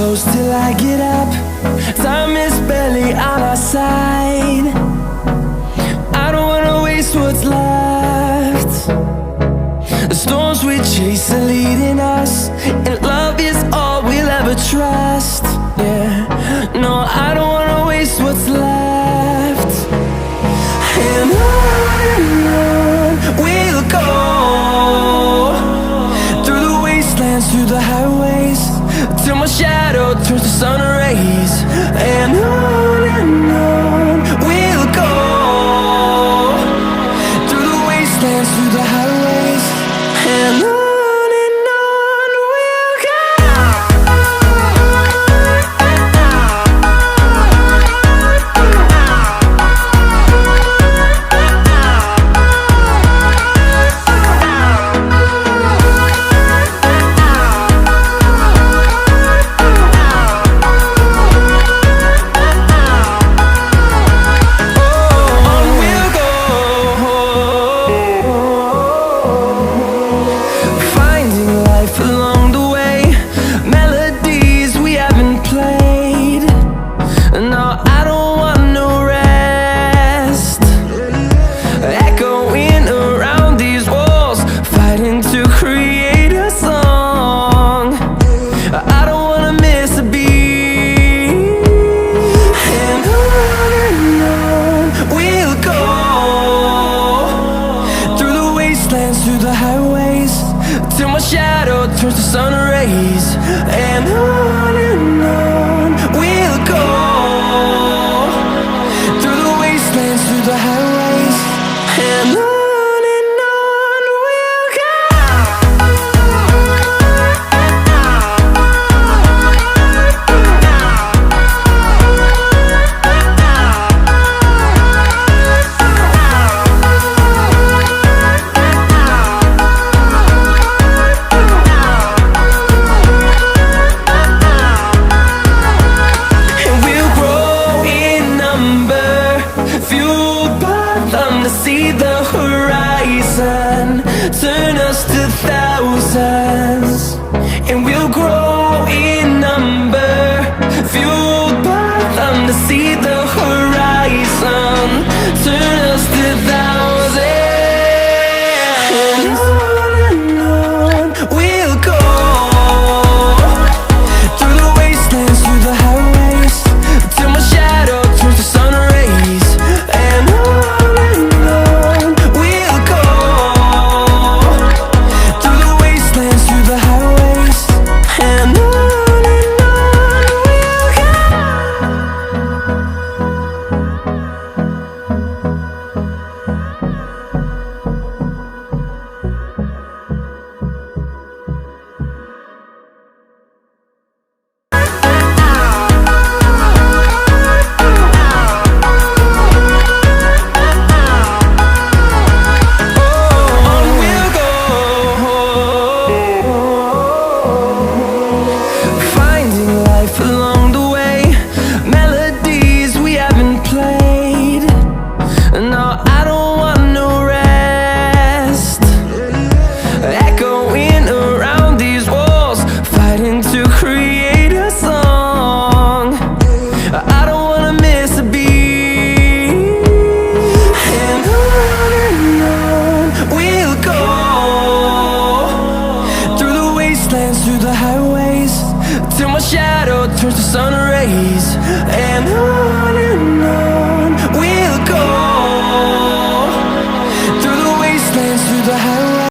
close till I get up. Time is barely on our side. I don't wanna waste what's left. The storms we chase are leading us, and love is all we'll ever trust. Yeah, no, I don't wanna waste what's left. And on we'll go, through the wastelands, through the highways, till my shadow turns to sun rays. And on we'll go, through the wastelands, through the highways, and on we'll go. Through the highways, till my shadow turns to sun rays. And on we'll go, through the wastelands, through the highways, and on we'll go. See the horizon turn us to thousands, and we'll grow in number, fueled by them. To see the horizon turn us to thousands, and on we'll go, through the wastelands, through the highways, till my shadow turns to sun rays. And through the highways, till my shadow turns to sun rays. And on